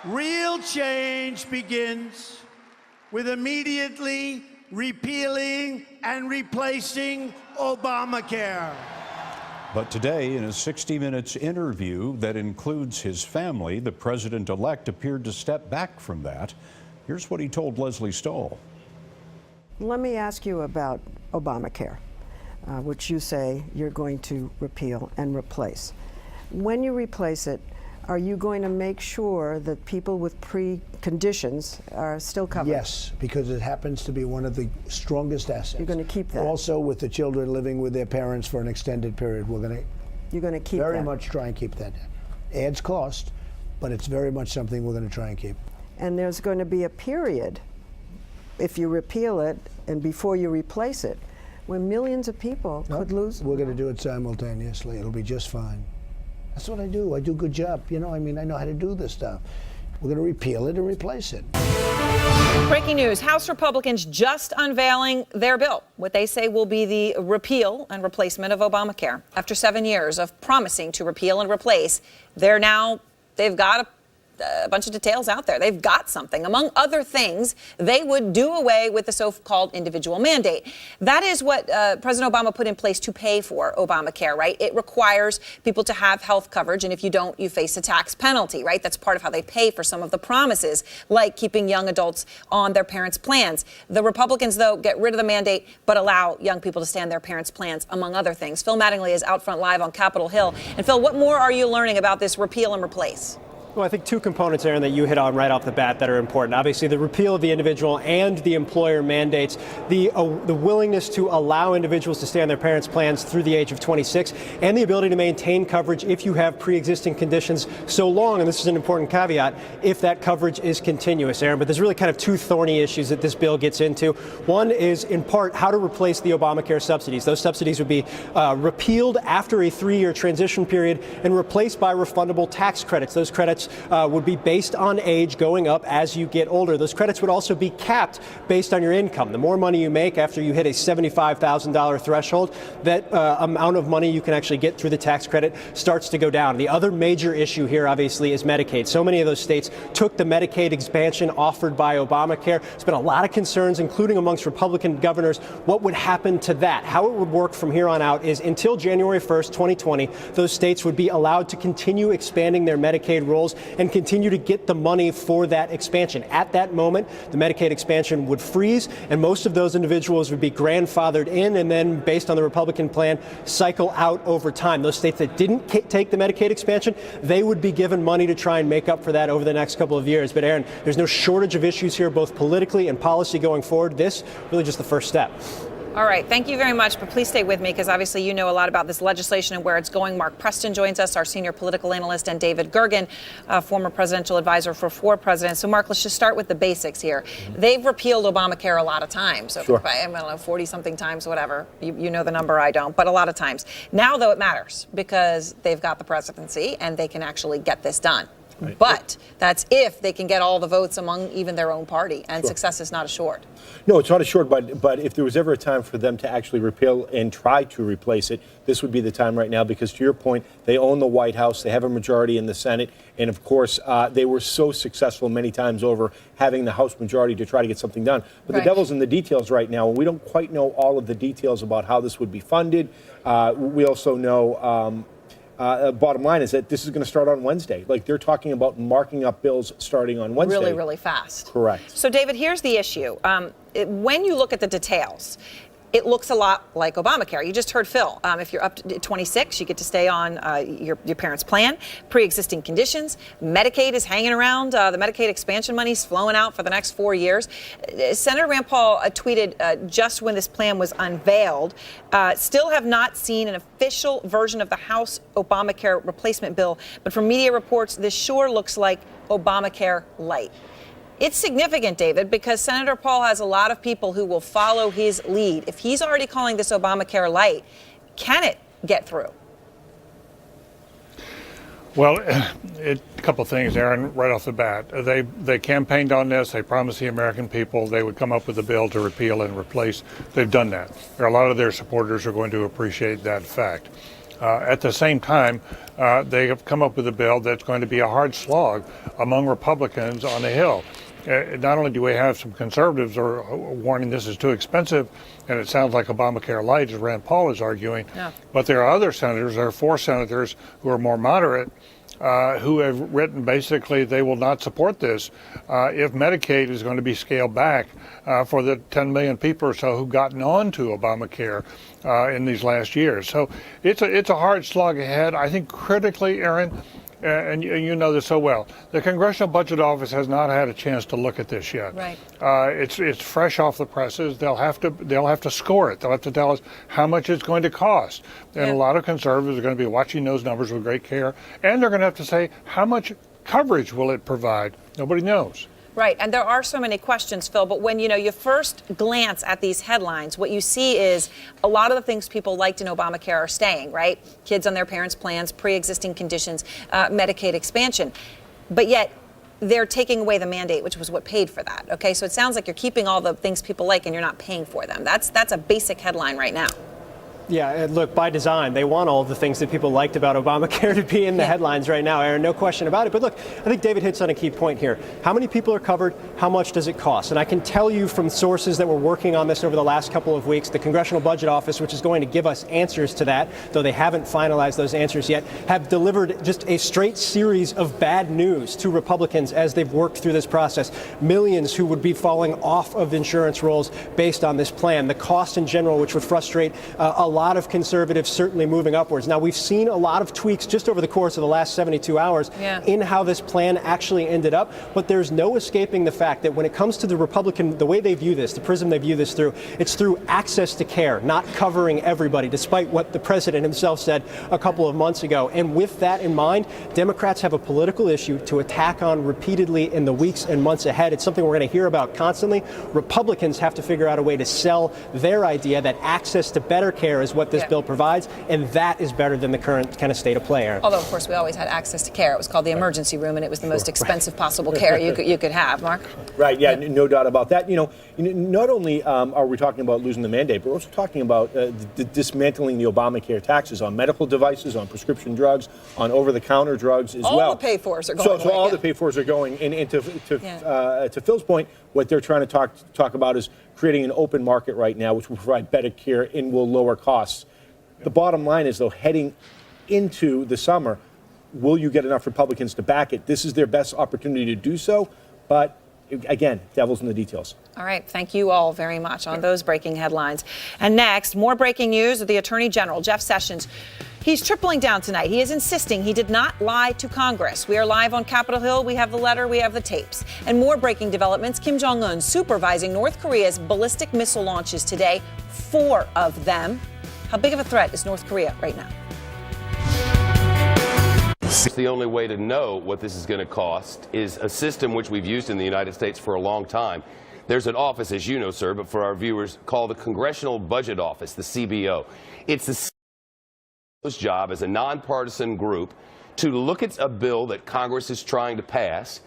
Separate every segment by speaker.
Speaker 1: Real change begins with immediately repealing and replacing Obamacare.
Speaker 2: But today, in a 60 Minutes interview that includes his family, the president-elect appeared to step back from that. Here's what he told Leslie Stoll.
Speaker 3: Let me ask you about Obamacare, which you say you're going to repeal and replace. When you replace it, are you going to make sure that people with preconditions are still covered?
Speaker 4: Yes, because it happens to be one of the strongest assets.
Speaker 3: You're going to keep that?
Speaker 4: Also, with the children living with their parents for an extended period, you're going to
Speaker 3: keep
Speaker 4: very
Speaker 3: that?
Speaker 4: much try and keep that. Adds cost, but it's very much something we're going to try and keep.
Speaker 3: And there's going to be a period, if you repeal it and before you replace it, when millions of people could lose.
Speaker 4: We're going to do it simultaneously. It'll be just fine. That's what I do. I do a good job. You know, I mean, I know how to do this stuff. We're going to repeal it and replace it.
Speaker 5: Breaking news. House Republicans just unveiling their bill, what they say will be the repeal and replacement of Obamacare. After 7 years of promising to repeal and replace, they've got a bunch of details out there. They've got something. Among other things, they would do away with the so-called individual mandate. That is what President Obama put in place to pay for Obamacare, right? It requires people to have health coverage, and if you don't, you face a tax penalty, right? That's part of how they pay for some of the promises, like keeping young adults on their parents' plans. The Republicans, though, get rid of the mandate, but allow young people to stay on their parents' plans, among other things. Phil Mattingly is out front live on Capitol Hill. And Phil, what more are you learning about this repeal and replace?
Speaker 6: Well, I think two components, Aaron, that you hit on right off the bat that are important. Obviously, the repeal of the individual and the employer mandates, the willingness to allow individuals to stay on their parents' plans through the age of 26, and the ability to maintain coverage if you have pre-existing conditions so long, and this is an important caveat, if that coverage is continuous, Aaron. But there's really kind of two thorny issues that this bill gets into. One is, in part, how to replace the Obamacare subsidies. Those subsidies would be repealed after a 3-year transition period and replaced by refundable tax credits. Those credits would be based on age going up as you get older. Those credits would also be capped based on your income. The more money you make after you hit a $75,000 threshold, that amount of money you can actually get through the tax credit starts to go down. The other major issue here, obviously, is Medicaid. So many of those states took the Medicaid expansion offered by Obamacare. There's been a lot of concerns, including amongst Republican governors, what would happen to that. How it would work from here on out is until January 1st, 2020, those states would be allowed to continue expanding their Medicaid rolls and continue to get the money for that expansion. At that moment, the Medicaid expansion would freeze, and most of those individuals would be grandfathered in and then, based on the Republican plan, cycle out over time. Those states that didn't take the Medicaid expansion, they would be given money to try and make up for that over the next couple of years. But Aaron, there's no shortage of issues here, both politically and policy going forward. This really just the first step.
Speaker 5: All right. Thank you very much. But please stay with me because obviously you know a lot about this legislation and where it's going. Mark Preston joins us, our senior political analyst, and David Gergen, former presidential advisor for 4 presidents. So, Mark, let's just start with the basics here. They've repealed Obamacare a lot of times. So,
Speaker 4: Sure.
Speaker 5: I don't know, 40-something times, whatever. You know the number, I don't, but a lot of times. Now, though, it matters because they've got the presidency and they can actually get this done. Right. But that's if they can get all the votes among even their own party, and success is not assured.
Speaker 7: No, it's not assured, but if there was ever a time for them to actually repeal and try to replace it, this would be the time right now, because to your point, they own the White House, they have a majority in the Senate, and of course, they were so successful many times over having the House majority to try to get something done. But the devil's in the details right now, and we don't quite know all of the details about how this would be funded. We also know bottom line is that this is going to start on Wednesday. Like, they're talking about marking up bills starting on Wednesday.
Speaker 5: Really, really fast.
Speaker 7: Correct.
Speaker 5: So, David, here's the issue. When you look at the details, it looks a lot like Obamacare. You just heard Phil. If you're up to 26, you get to stay on your parents' plan. Pre-existing conditions. Medicaid is hanging around. The Medicaid expansion money's flowing out for the next 4 years. Senator Rand Paul tweeted just when this plan was unveiled, still have not seen an official version of the House Obamacare replacement bill. But from media reports, this sure looks like Obamacare light. It's significant, David, because Senator Paul has a lot of people who will follow his lead. If he's already calling this Obamacare light, can it get through?
Speaker 8: Well, a couple of things, Aaron, right off the bat. They campaigned on this. They promised the American people they would come up with a bill to repeal and replace. They've done that. A lot of their supporters are going to appreciate that fact. At the same time, they have come up with a bill that's going to be a hard slog among Republicans on the Hill. Not only do we have some conservatives who are warning this is too expensive, and it sounds like Obamacare light, as Rand Paul is arguing, but there are other senators, there are 4 senators who are more moderate, who have written basically they will not support this if Medicaid is going to be scaled back for the 10 million people or so who've gotten on to Obamacare in these last years. So it's a hard slog ahead. I think critically, Aaron, and you know this so well, the Congressional Budget Office has not had a chance to look at this yet.
Speaker 5: Right.
Speaker 8: It's fresh off the presses. They'll have to score it. They'll have to tell us how much it's going to cost. And a lot of conservatives are going to be watching those numbers with great care. And they're going to have to say, how much coverage will it provide? Nobody knows.
Speaker 5: Right, and there are so many questions, Phil, but when you first glance at these headlines, what you see is a lot of the things people liked in Obamacare are staying, right? Kids on their parents' plans, pre-existing conditions, Medicaid expansion. But yet they're taking away the mandate, which was what paid for that, okay? So it sounds like you're keeping all the things people like and you're not paying for them. That's a basic headline right now.
Speaker 6: Yeah, and look, by design, they want all the things that people liked about Obamacare to be in the headlines right now, Aaron, no question about it. But look, I think David hits on a key point here. How many people are covered? How much does it cost? And I can tell you from sources that were working on this over the last couple of weeks, the Congressional Budget Office, which is going to give us answers to that, though they haven't finalized those answers yet, have delivered just a straight series of bad news to Republicans as they've worked through this process. Millions who would be falling off of insurance rolls based on this plan. The cost in general, which would frustrate a lot of conservatives, certainly moving upwards. Now, we've seen a lot of tweaks just over the course of the last 72 hours in how this plan actually ended up, but there's no escaping the fact that when it comes to the Republican, the way they view this, the prism they view this through, it's through access to care, not covering everybody, despite what the president himself said a couple of months ago. And with that in mind, Democrats have a political issue to attack on repeatedly in the weeks and months ahead. It's something we're going to hear about constantly. Republicans have to figure out a way to sell their idea that access to better care is what this bill provides, and that is better than the current kind of state of play, Aaron.
Speaker 5: Although, of course, we always had access to care. It was called the emergency room, and it was the most expensive possible care you could have. Mark?
Speaker 7: Right, yeah, no doubt about that. Not only are we talking about losing the mandate, but we're also talking about dismantling the Obamacare taxes on medical devices, on prescription drugs, on over-the-counter drugs as well.
Speaker 5: All the pay-fors are going
Speaker 7: So all the pay-fors are going. And to Phil's point, what they're trying to talk about is creating an open market right now, which will provide better care and will lower costs. The bottom line is, though, heading into the summer, will you get enough Republicans to back it? This is their best opportunity to do so. But again, devil's in the details.
Speaker 5: All right. Thank you all very much on those breaking headlines. And next, more breaking news of the Attorney General, Jeff Sessions. He's tripling down tonight. He is insisting he did not lie to Congress. We are live on Capitol Hill. We have the letter. We have the tapes. And more breaking developments. Kim Jong-un supervising North Korea's ballistic missile launches today, 4 of them. How big of a threat is North Korea right now?
Speaker 9: The only way to know what this is going to cost is a system which we've used in the United States for a long time. There's an office, as you know, sir, but for our viewers, called the Congressional Budget Office, the CBO. It's the CBO's job as a nonpartisan group to look at a bill that Congress is trying to pass,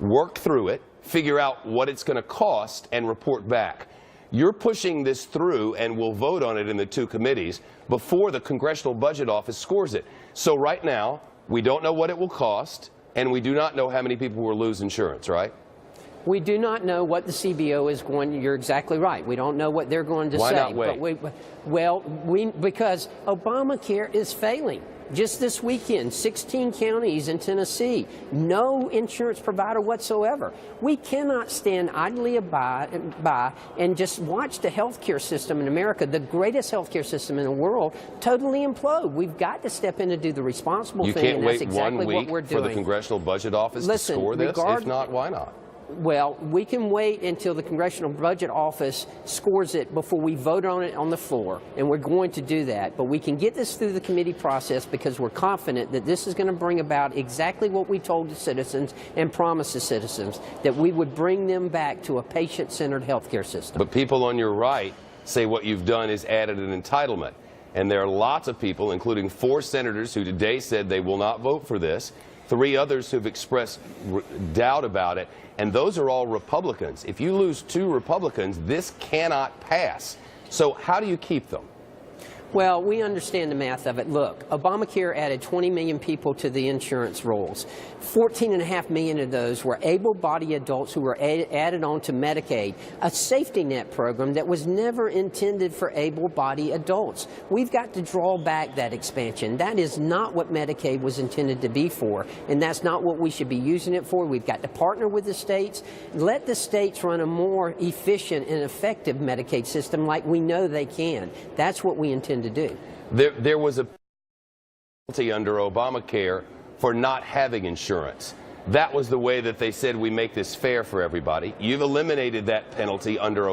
Speaker 9: work through it, figure out what it's going to cost, and report back. You're pushing this through, and we'll vote on it in the 2 committees before the Congressional Budget Office scores it. So right now, we don't know what it will cost, and we do not know how many people will lose insurance, right?
Speaker 10: We do not know what the CBO is going. You're exactly right. We don't know what they're going to say.
Speaker 9: Why not wait?
Speaker 10: Because Obamacare is failing. Just this weekend, 16 counties in Tennessee, no insurance provider whatsoever. We cannot stand idly by and just watch the healthcare system in America, the greatest healthcare system in the world, totally implode. We've got to step in to do the responsible thing, and that's exactly what we're doing.
Speaker 9: You can't wait 1 week for the Congressional Budget Office to score this? If not, why not?
Speaker 10: Well, we can wait until the Congressional Budget Office scores it before we vote on it on the floor, and we're going to do that. But we can get this through the committee process because we're confident that this is going to bring about exactly what we told the citizens and promised the citizens, that we would bring them back to a patient-centered health care system.
Speaker 9: But people on your right say what you've done is added an entitlement. And there are lots of people, including 4 senators who today said they will not vote for this, 3 others who've expressed doubt about it, and those are all Republicans. If you lose 2 Republicans, this cannot pass. So how do you keep them?
Speaker 10: Well, we understand the math of it. Look, Obamacare added 20 million people to the insurance rolls. 14.5 million of those were able-bodied adults who were added on to Medicaid, a safety net program that was never intended for able-bodied adults. We've got to draw back that expansion. That is not what Medicaid was intended to be for, and that's not what we should be using it for. We've got to partner with the states, let the states run a more efficient and effective Medicaid system like we know they can. That's what we intend to do.
Speaker 9: There was a penalty under Obamacare for not having insurance. That was the way that they said we make this fair for everybody. You've eliminated that penalty under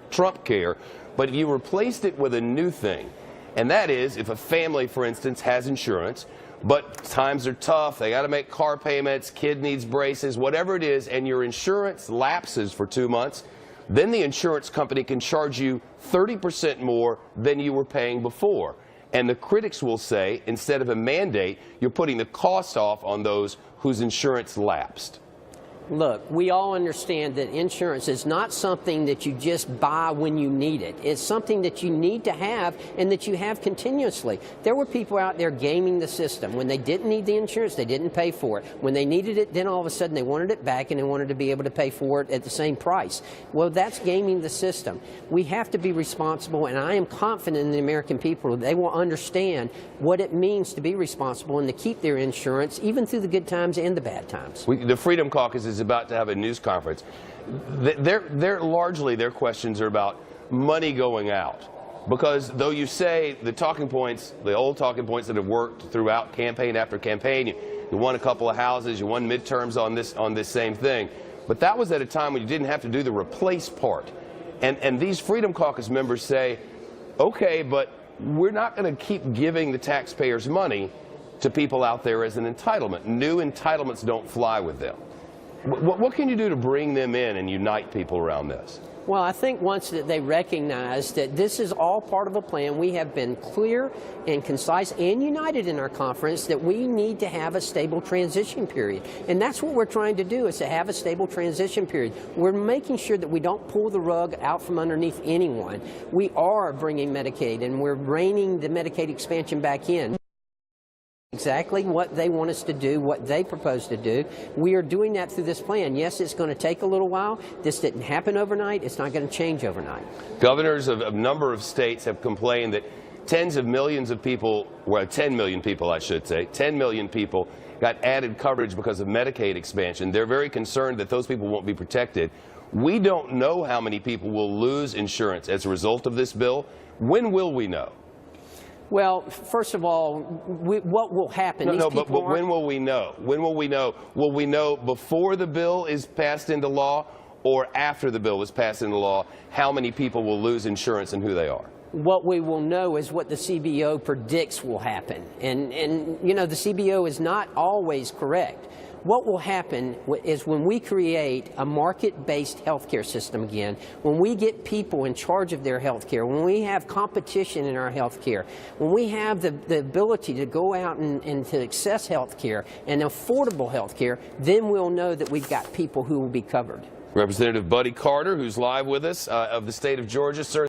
Speaker 9: Trumpcare, but you replaced it with a new thing. And that is, if a family, for instance, has insurance, but times are tough, they got to make car payments, kid needs braces, whatever it is, and your insurance lapses for 2 months, then the insurance company can charge you 30% more than you were paying before. And the critics will say, instead of a mandate, you're putting the cost off on those whose insurance lapsed.
Speaker 10: Look, we all understand that insurance is not something that you just buy when you need it. It's something that you need to have and that you have continuously. There were people out there gaming the system. When they didn't need the insurance, they didn't pay for it. When they needed it, then all of a sudden they wanted it back and they wanted to be able to pay for it at the same price. Well, that's gaming the system. We have to be responsible, and I am confident in the American people that they will understand what it means to be responsible and to keep their insurance, even through the good times and the bad times.
Speaker 9: The Freedom Caucus is about to have a news conference. Largely their questions are about money going out, because though you say the talking points, the old talking points that have worked throughout campaign after campaign, you won a couple of houses, you won midterms on this same thing, but that was at a time when you didn't have to do the replace part. And these Freedom Caucus members say, okay, but we're not going to keep giving the taxpayers money to people out there as an entitlement. New entitlements don't fly with them. What can you do to bring them in and unite people around this?
Speaker 10: Well, I think once that they recognize that this is all part of a plan, we have been clear and concise and united in our conference that we need to have a stable transition period. And that's what we're trying to do, is to have a stable transition period. We're making sure that we don't pull the rug out from underneath anyone. We are bringing Medicaid, and we're reining the Medicaid expansion back in. Exactly what they want us to do, what they propose to do. We are doing that through this plan. Yes, it's going to take a little while. This didn't happen overnight. It's not going to change overnight.
Speaker 9: Governors of a number of states have complained that tens of millions of people, well, 10 million people, I should say, 10 million people got added coverage because of Medicaid expansion. They're very concerned that those people won't be protected. We don't know how many people will lose insurance as a result of this bill. When will we know?
Speaker 10: Well, first of all, what will happen?
Speaker 9: But when will we know? When will we know? Will we know before the bill is passed into law or after the bill is passed into law how many people will lose insurance and who they are?
Speaker 10: What we will know is what the CBO predicts will happen. And you know, the CBO is not always correct. What will happen is when we create a market-based healthcare system again, when we get people in charge of their healthcare, when we have competition in our healthcare, when we have the ability to go out and to access healthcare and affordable healthcare, then we'll know that we've got people who will be covered.
Speaker 9: Representative Buddy Carter, who's live with us of the state of Georgia. Sir,